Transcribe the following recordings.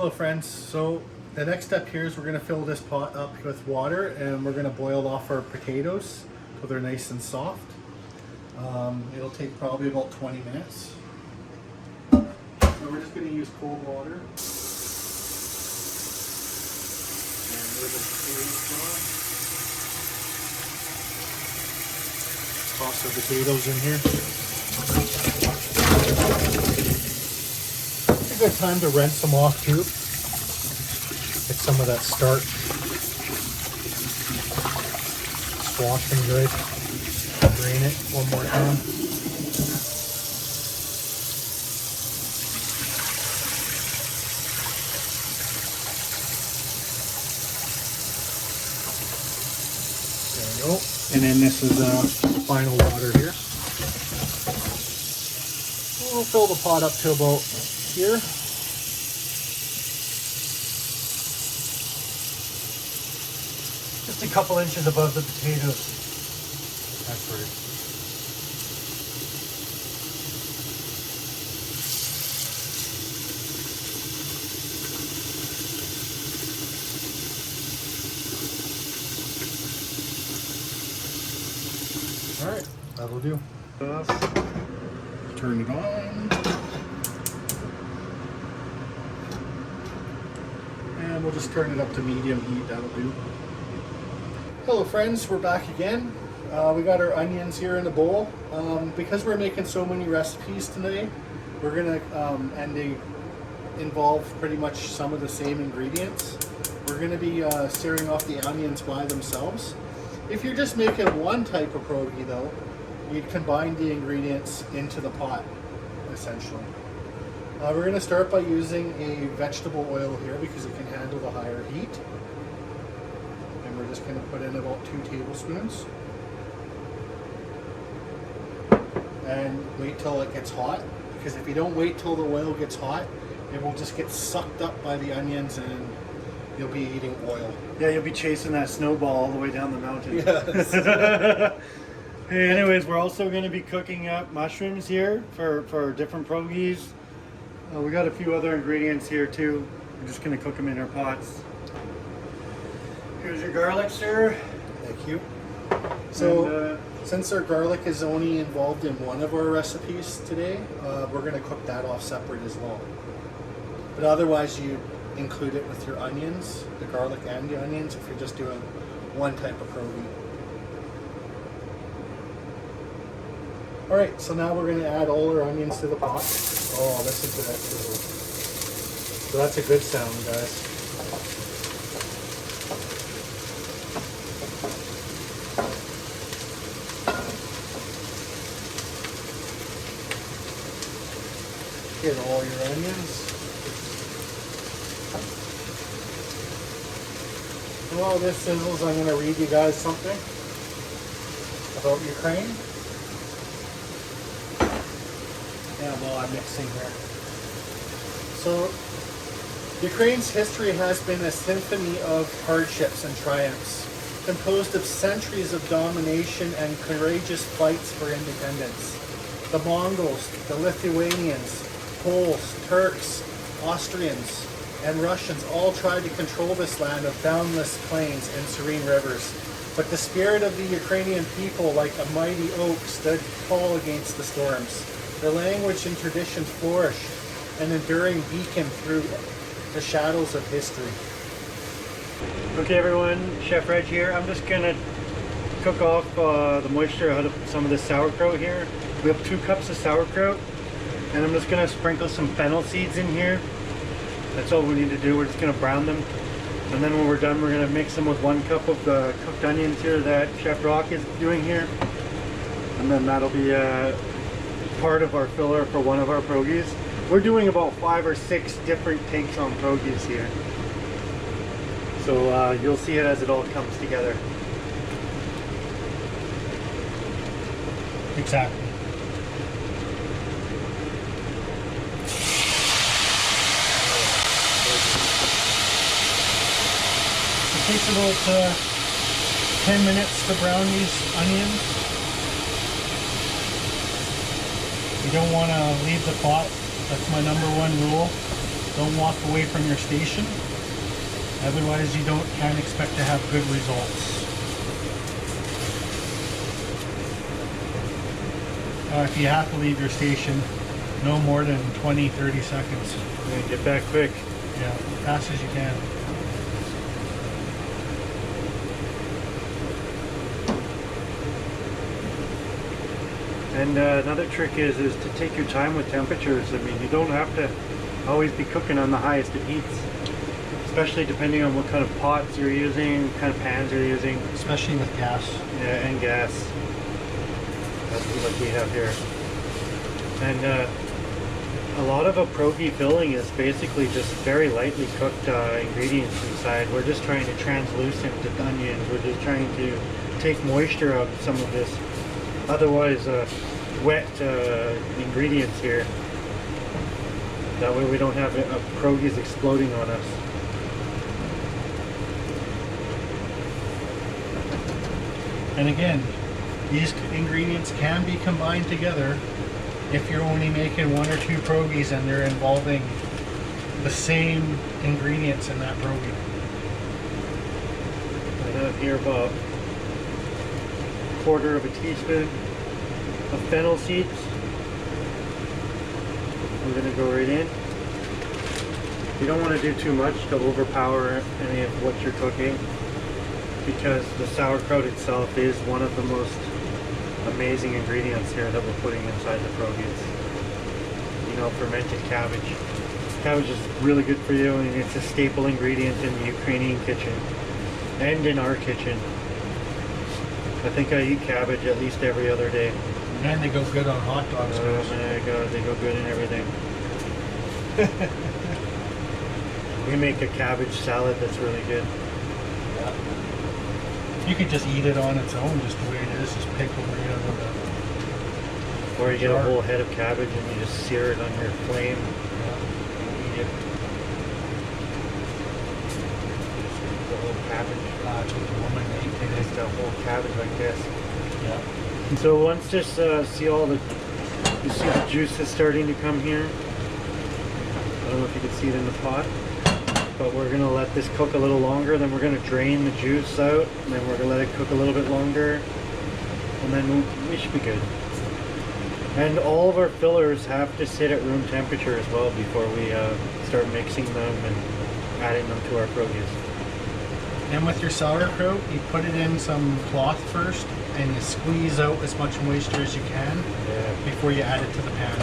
Hello friends, so the next step here is we're going to fill this pot up with water and we're going to boil off our potatoes so they're nice and soft. It'll take probably about 20 minutes. So we're just going to use cold water. And there's the potatoes gone. Toss our potatoes in here. A good time to rinse them off too. Get some of that starch. Wash them good. Drain it one more time. There we go. And then this is final water here. We'll fill the pot up to about here. Just a couple inches above the potatoes. That's right. All right, that'll do. Turn it on. And we'll just turn it up to medium heat, that'll do. Hello friends, we're back again. We got our onions here in a bowl. Because we're making so many recipes today, we're gonna and they involve pretty much some of the same ingredients. We're gonna be searing off the onions by themselves. If you're just making one type of pierogi though, you'd combine the ingredients into the pot, essentially. We're gonna start by using a vegetable oil here because it can handle the higher heat. We're just going to put in about 2 tablespoons and wait till it gets hot, because if you don't wait till the oil gets hot, it will just get sucked up by the onions and you'll be eating oil. Yeah, you'll be chasing that snowball all the way down the mountain. Yes. Hey, anyways, we're also going to be cooking up mushrooms here for different pierogis. We got a few other ingredients here too. We're just going to cook them in our pots. Here's your garlic, sir. Thank you. So, since our garlic is only involved in one of our recipes today, we're going to cook that off separate as well. But otherwise, you include it with your onions, the garlic and the onions, if you're just doing one type of pierogi. Alright, so now we're going to add all our onions to the pot. Oh, listen to that sizzle. So that's a good sound, guys. Get all your onions. While this sizzles, I'm going to read you guys something about Ukraine. Yeah, while I'm mixing here. So, Ukraine's history has been a symphony of hardships and triumphs, composed of centuries of domination and courageous fights for independence. The Mongols, the Lithuanians, Poles, Turks, Austrians, and Russians all tried to control this land of boundless plains and serene rivers. But the spirit of the Ukrainian people, like a mighty oak, stood tall against the storms. Their language and tradition flourished, an enduring beacon through the shadows of history. Okay everyone, Chef Reg here. I'm just going to cook off the moisture out of some of the sauerkraut here. We have 2 cups of sauerkraut. And I'm just going to sprinkle some fennel seeds in here. That's all we need to do. We're just going to brown them. And then when we're done, we're going to mix them with 1 cup of the cooked onions here that Chef Rock is doing here. And then that'll be part of our filler for one of our pierogis. We're doing about 5 or 6 different takes on pierogis here. So you'll see it as it all comes together. Exactly. It takes about 10 minutes to brown these onions. You don't want to leave the pot. That's my #1 rule. Don't walk away from your station. Otherwise, you can't expect to have good results. If you have to leave your station, no more than 20-30 seconds. Yeah, get back quick. Yeah, as fast as you can. And another trick is to take your time with temperatures. I mean, you don't have to always be cooking on the highest of heats, especially depending on what kind of pots you're using, what kind of pans you're using. Especially with gas. Yeah, and gas. That's what we have here. And a lot of a pierogi filling is basically just very lightly cooked ingredients inside. We're just trying to translucent the onions. We're just trying to take moisture out of some of this otherwise wet ingredients here. That way we don't have pierogies exploding on us. And again, these ingredients can be combined together if you're only making 1 or 2 pierogies and they're involving the same ingredients in that pierogi. I have here about 1/4 of a teaspoon of fennel seeds. I'm going to go right in. You don't want to do too much to overpower any of what you're cooking, because the sauerkraut itself is one of the most amazing ingredients here that we're putting inside the pierogies. You know, fermented cabbage. Cabbage is really good for you, and it's a staple ingredient in the Ukrainian kitchen and in our kitchen. I think I eat cabbage at least every other day. And they go good on hot dogs. Oh my god, they go good in everything. We make a cabbage salad that's really good. Yeah. You could just eat it on its own, just the way it is, just pickle right out of the Or you get a jar. whole head of cabbage and you just sear it on your flame. Yeah. And eat it. The whole cabbage. That's what the woman ate today. Just a whole cabbage like this. Yeah. So once this, you see the juice is starting to come here. I don't know if you can see it in the pot, but we're gonna let this cook a little longer. Then we're gonna drain the juice out, and then we're gonna let it cook a little bit longer, and then we should be good. And all of our fillers have to sit at room temperature as well before we start mixing them and adding them to our pierogies. And with your sauerkraut, you put it in some cloth first, and you squeeze out as much moisture as you can before you add it to the pan.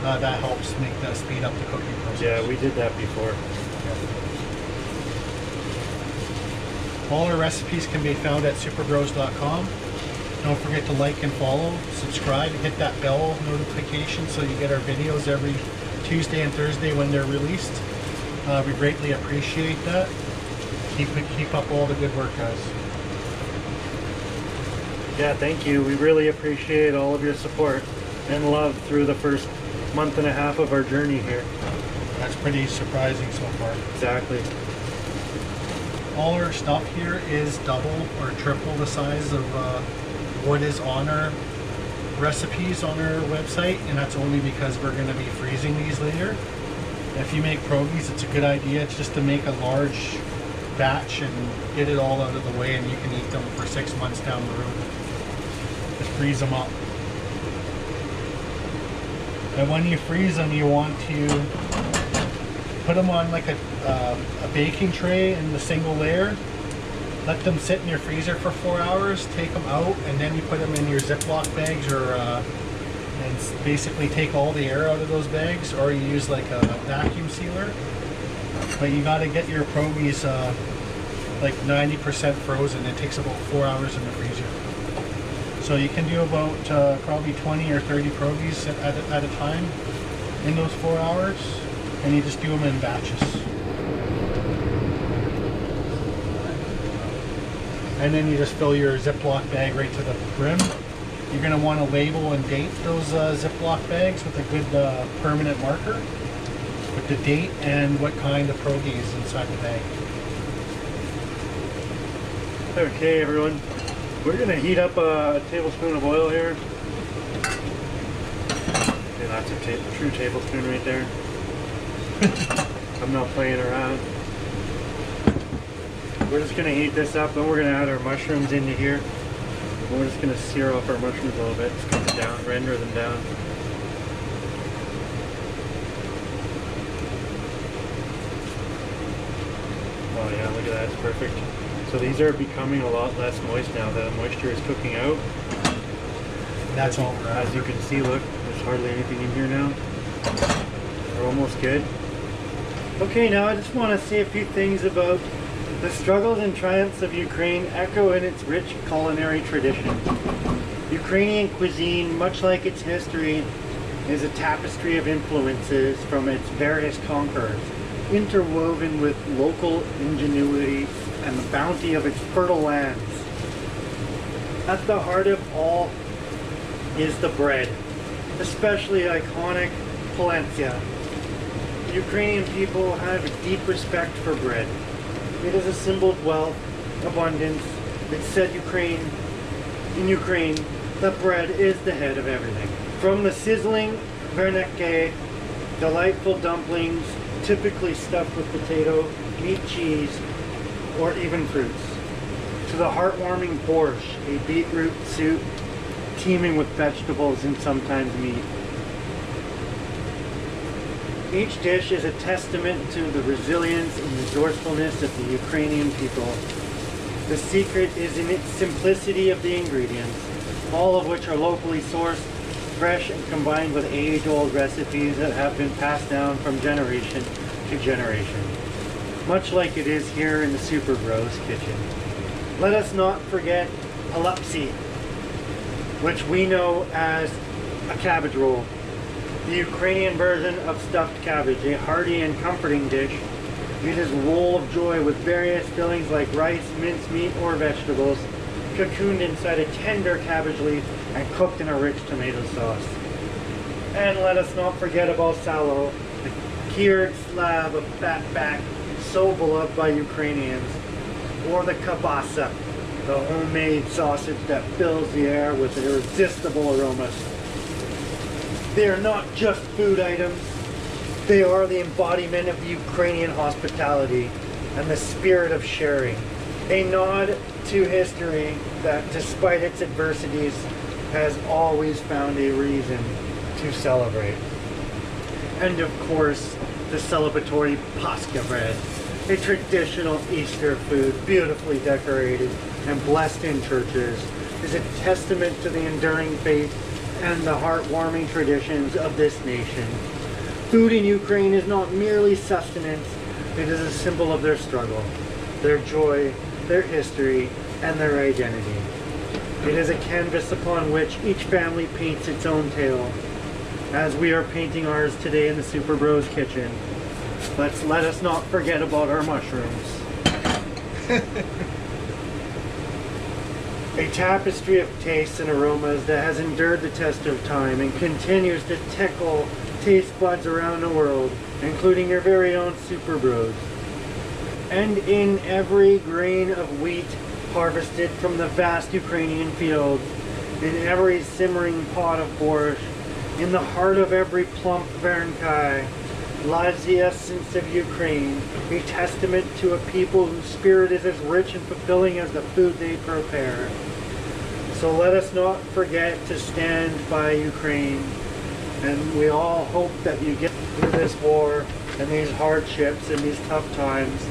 That helps speed up the cooking process. Yeah, we did that before. All our recipes can be found at superbros.com. Don't forget to like and follow, subscribe, hit that bell notification so you get our videos every Tuesday and Thursday when they're released. We greatly appreciate that. Keep up all the good work, guys. Yeah, thank you. We really appreciate all of your support and love through the first month and a half of our journey here. That's pretty surprising so far. Exactly. All our stuff here is double or triple the size of what is on our recipes on our website, and that's only because we're going to be freezing these later. If you make pierogies, it's a good idea just to make a large batch and get it all out of the way, and you can eat them for 6 months down the road. Just freeze them up. And when you freeze them, you want to put them on like a baking tray in the single layer. Let them sit in your freezer for 4 hours, take them out, and then you put them in your Ziploc bags, or and basically take all the air out of those bags, or you use like a vacuum sealer. But you got to get your pierogies like 90% frozen. It takes about 4 hours in the freezer. So you can do about probably 20 or 30 pierogies at a time in those 4 hours, and you just do them in batches. And then you just fill your Ziploc bag right to the brim. You're going to want to label and date those Ziploc bags with a good permanent marker with the date and what kind of pierogi is inside the bag. Okay, everyone. We're going to heat up a tablespoon of oil here. Okay, that's a true tablespoon right there. I'm not playing around. We're just gonna heat this up, then we're gonna add our mushrooms into here. And we're just gonna sear off our mushrooms a little bit, just cook them down, render them down. Oh yeah, look at that, it's perfect. So these are becoming a lot less moist now. The moisture is cooking out. That's all. As you can see, look, there's hardly anything in here now. We're almost good. Okay, now I just want to say a few things about the struggles and triumphs of Ukraine echo in its rich culinary tradition. Ukrainian cuisine, much like its history, is a tapestry of influences from its various conquerors, interwoven with local ingenuity and the bounty of its fertile lands. At the heart of all is the bread, especially iconic polenta. The Ukrainian people have a deep respect for bread. It is a symbol of wealth, abundance. It's said in Ukraine, that bread is the head of everything. From the sizzling Varenyky, delightful dumplings, typically stuffed with potato, meat, cheese, or even fruits, to the heartwarming borscht, a beetroot soup teeming with vegetables and sometimes meat. Each dish is a testament to the resilience and resourcefulness of the Ukrainian people. The secret is in its simplicity of the ingredients, all of which are locally sourced, fresh, and combined with age-old recipes that have been passed down from generation to generation, much like it is here in the Super Bros kitchen. Let us not forget halapsi, which we know as a cabbage roll, the Ukrainian version of stuffed cabbage, a hearty and comforting dish. It is a roll of joy with various fillings like rice, mincemeat, or vegetables, cocooned inside a tender cabbage leaf and cooked in a rich tomato sauce. And let us not forget about salo, the cured slab of fat back so beloved by Ukrainians, or the kielbasa, the homemade sausage that fills the air with irresistible aromas. They are not just food items, they are the embodiment of Ukrainian hospitality and the spirit of sharing. A nod to history that, despite its adversities, has always found a reason to celebrate. And of course, the celebratory Pascha bread, a traditional Easter food beautifully decorated and blessed in churches, is a testament to the enduring faith and the heartwarming traditions of this nation. Food in Ukraine is not merely sustenance, it is a symbol of their struggle, their joy, their history, and their identity. It is a canvas upon which each family paints its own tale, as we are painting ours today in the Super Bros kitchen. Let us not forget about our mushrooms. A tapestry of tastes and aromas that has endured the test of time and continues to tickle taste buds around the world, including your very own Super Bros. And in every grain of wheat harvested from the vast Ukrainian fields, in every simmering pot of borscht, in the heart of every plump Varenyky, lies the essence of Ukraine, a testament to a people whose spirit is as rich and fulfilling as the food they prepare. So let us not forget to stand by Ukraine, and we all hope that you get through this war and these hardships and these tough times.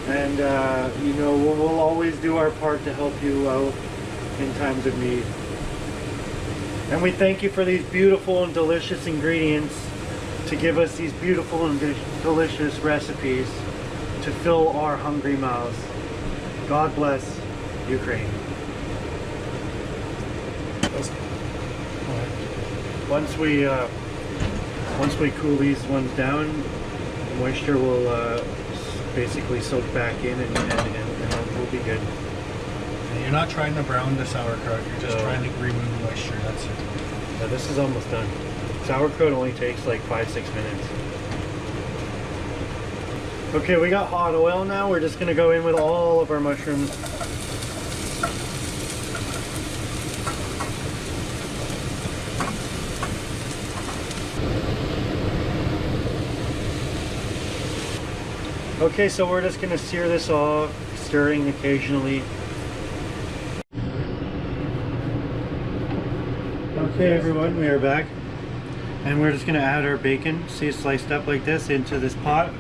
And we'll always do our part to help you out in times of need. And we thank you for these beautiful and delicious ingredients to give us these beautiful and delicious recipes to fill our hungry mouths. God bless Ukraine. Once we cool these ones down, the moisture will basically soak back in and we'll be good. And you're not trying to brown the sauerkraut, you're just trying to remove moisture, that's it. Yeah, this is almost done. Sauerkraut only takes like 5-6 minutes. Okay, we got hot oil now. We're just gonna go in with all of our mushrooms. Okay, so we're just gonna sear this off, stirring occasionally. Okay everyone, we are back. And we're just gonna add our bacon, see it sliced up like this, into this pot.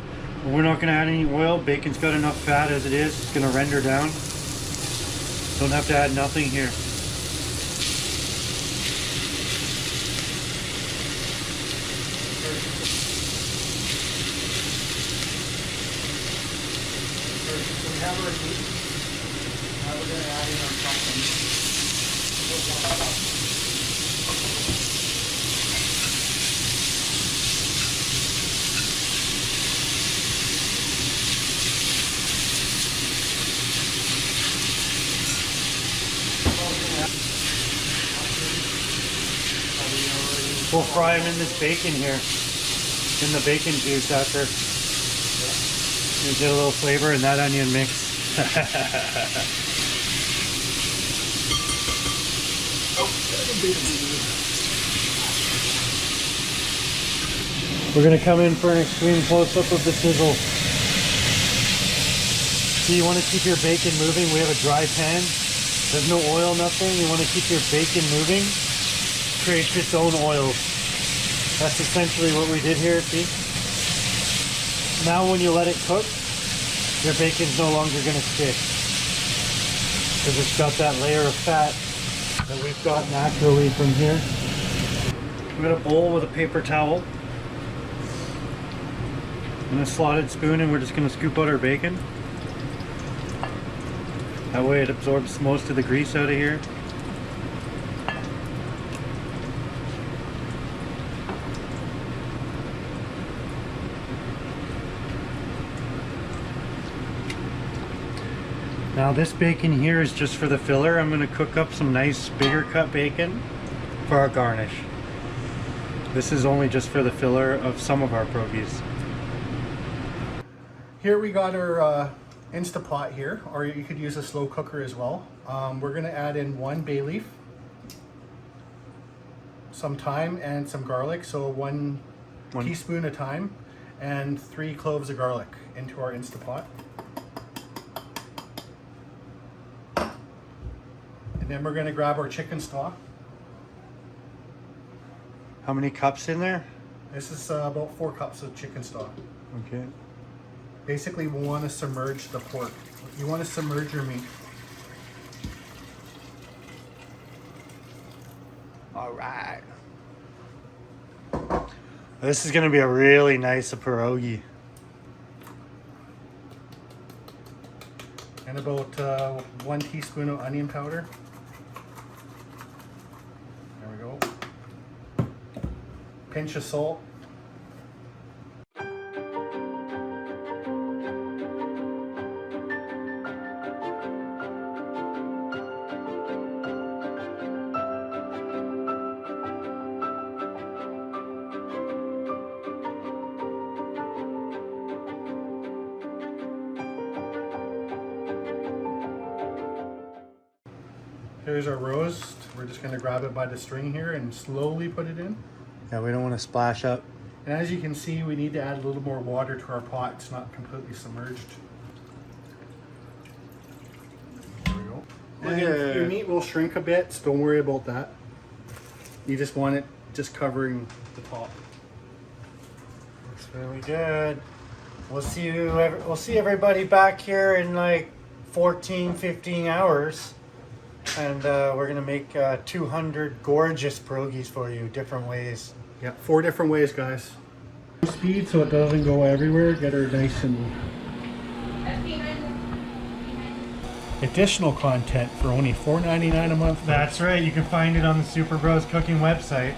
We're not gonna add any oil. Bacon's got enough fat as it is. It's gonna render down. Don't have to add nothing here. We have our meat. Now we're going to add in our toppings. We'll fry them in this bacon here, in the bacon juice after. You get a little flavor in that onion mix. We're going to come in for an extreme close-up of the sizzle. So you want to keep your bacon moving. We have a dry pan. There's no oil, nothing. You want to keep your bacon moving. Creates its own oils. That's essentially what we did here, see? Now when you let it cook, your bacon's no longer going to stick. Because it's got that layer of fat that we've got naturally from here. We've got a bowl with a paper towel and a slotted spoon, and we're just going to scoop out our bacon. That way it absorbs most of the grease out of here. Now this bacon here is just for the filler. I'm going to cook up some nice bigger cut bacon for our garnish. This is only just for the filler of some of our pierogies. Here we got our Instapot here, or you could use a slow cooker as well. We're going to add in 1 bay leaf, some thyme and some garlic, so one teaspoon of thyme and 3 cloves of garlic into our Instapot. And then we're going to grab our chicken stock. How many cups in there? This is about 4 cups of chicken stock. Okay. Basically, we want to submerge the pork. You want to submerge your meat. All right. This is going to be a really nice pierogi. And about 1 teaspoon of onion powder. There we go. Pinch of salt. Here's our roast. We're just going to grab it by the string here and slowly put it in. Yeah, we don't want to splash up. And as you can see, we need to add a little more water to our pot. It's not completely submerged. There we go. And your meat will shrink a bit, so don't worry about that. You just want it just covering the top. Looks really good. We'll see everybody back here in like 15 hours. And we're gonna make 200 gorgeous pierogies for you, different ways. Yeah, 4 different ways, guys. Speed so it doesn't go everywhere. Get her nice and... Additional content for only $4.99 a month. That's right. You can find it on the Super Bros Cooking website.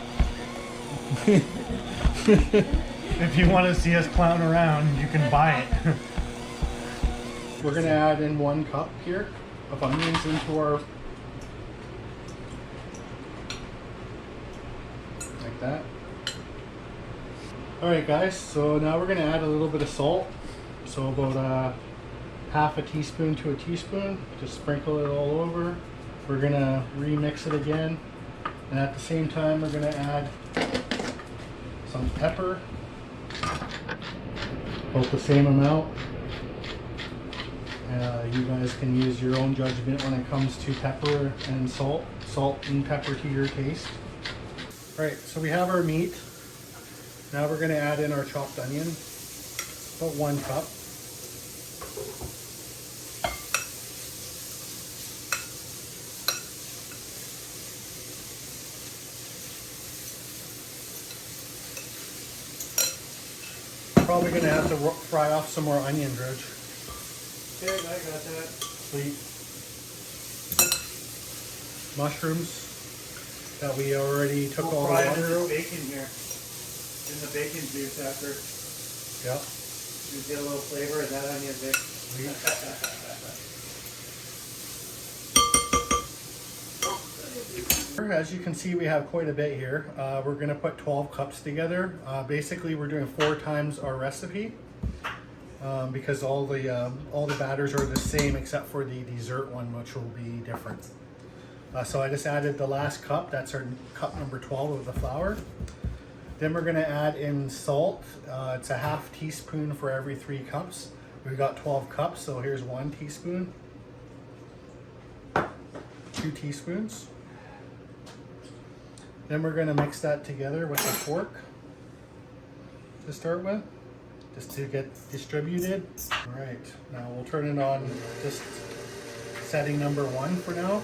If you want to see us clown around, you can buy it. We're gonna add in 1 cup here of onions into our... like that. Alright guys, so now we're going to add a little bit of salt. So about half a teaspoon to a teaspoon. Just sprinkle it all over. We're going to remix it again. And at the same time we're going to add some pepper. About the same amount. You guys can use your own judgment when it comes to pepper and salt. Salt and pepper to your taste. Alright, so we have our meat. Now we're going to add in our chopped onion. About 1 cup. Probably going to have to fry off some more onion, Reg. Okay, I got that. Sweet. Mushrooms that we already took all the fry water the out. bacon here. In the bacon juice after. Yep. You get a little flavor in that onion mix. As you can see, we have quite a bit here. We're going to put 12 cups together. Basically, we're doing 4 times our recipe because all the batters are the same except for the dessert one, which will be different. So I just added the last cup. That's our cup number 12 of the flour. Then we're going to add in salt. It's a half teaspoon for every 3 cups. We've got 12 cups, so here's 1 teaspoon. 2 teaspoons. Then we're going to mix that together with a fork to start with, just to get distributed. All right, now we'll turn it on just setting number 1 for now.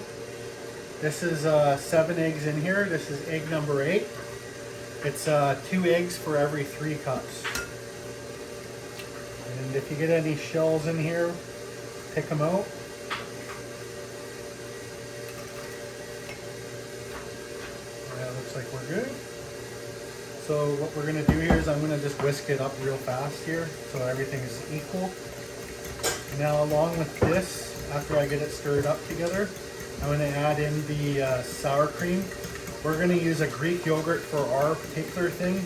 This is 7 eggs in here. This is egg number 8. It's 2 eggs for every 3 cups. And if you get any shells in here, pick them out. Looks like we're good. So what we're going to do here is I'm going to just whisk it up real fast here so everything is equal. And now along with this, after I get it stirred up together, I'm going to add in the sour cream. We're going to use a Greek yogurt for our particular thing.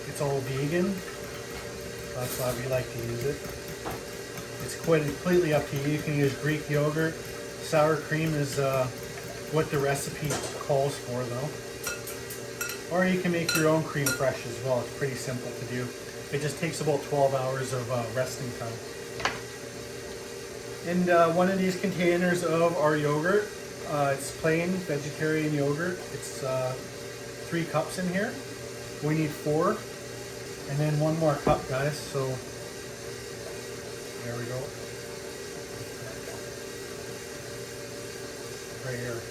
It's all vegan. That's why we like to use it. It's quite completely up to you. You can use Greek yogurt. Sour cream is what the recipe calls for though. Or you can make your own creme fraiche as well. It's pretty simple to do. It just takes about 12 hours of resting time. And one of these containers of our yogurt, it's plain vegetarian yogurt. It's 3 cups in here. We need 4. And then 1 more cup, guys. So there we go. Right here.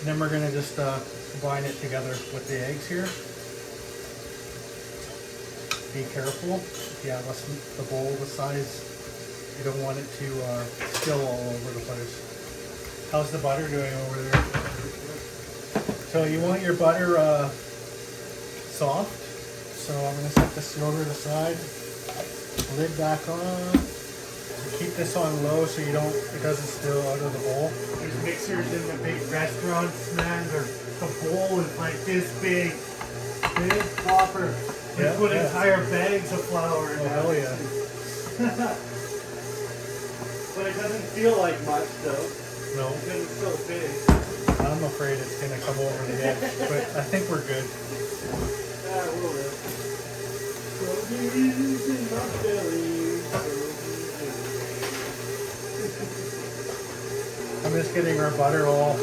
And then we're going to just combine it together with the eggs here. Be careful. If you have the bowl the size, you don't want it to spill all over the place. How's the butter doing over there? So you want your butter soft. So I'm going to set this yogurt aside. Lid back on. Keep this on low so it doesn't spill out of the bowl. There's mixers in the big restaurants, man. The bowl is like this big popper. You put entire bags of flour in there. Oh, hell yeah. But it doesn't feel like much though. No. Because it's so big. I'm afraid it's going to come over the edge, but I think we're good. We'll live. Strawberries in my belly. I'm just getting our butter all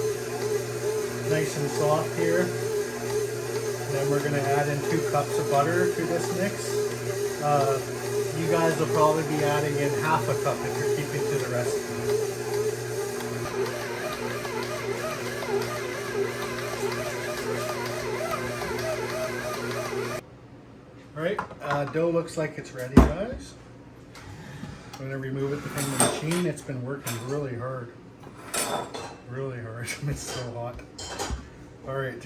nice and soft here. And then we're going to add in 2 cups of butter to this mix. You guys will probably be adding in half a cup if you're keeping to the recipe. Alright, dough looks like it's ready, guys. I'm going to remove it from the machine. It's been working really hard. Really hard. It's so hot. Alright.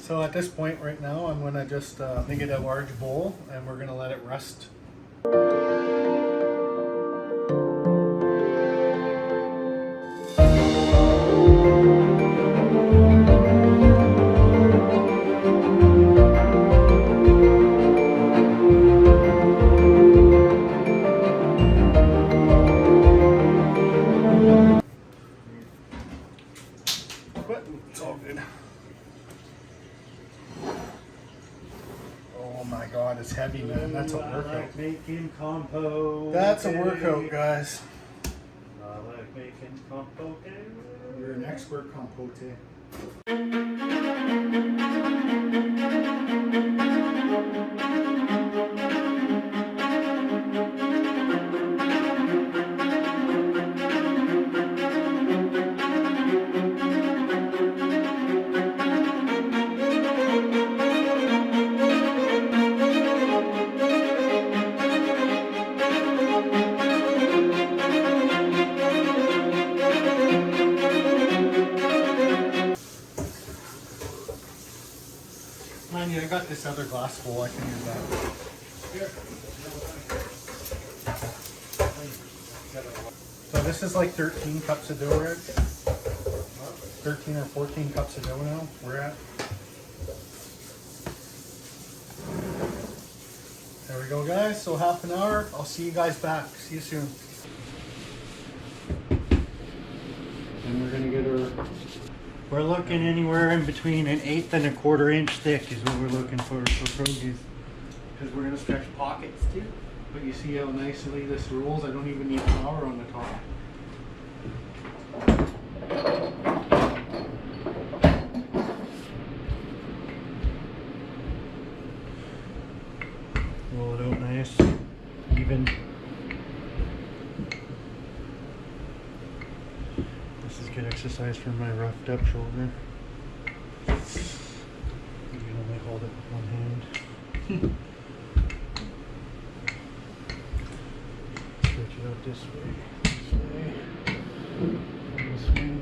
So at this point right now, I'm going to just make it a large bowl and we're going to let it rest. But it's all good. God, it's heavy, man. That's a I workout. like making compote. That's a workout, guys. I like making compote. You're an expert compote. Mind you, I got this other glass bowl. I can use that. Here. So this is like 13 cups of dough, Rich. 13 or 14 cups of dough now. We're at. There we go, guys. So half an hour. I'll see you guys back. See you soon. And we're gonna get our. We're looking anywhere in between an 1/8 and a 1/4 inch thick is what we're looking for pierogies. Because we're gonna stretch pockets too. But you see how nicely this rolls? I don't even need flour on the top. Roll it out nice, even. This is good exercise for my roughed up shoulder. You can only hold it with one hand. Stretch it out this way, this way.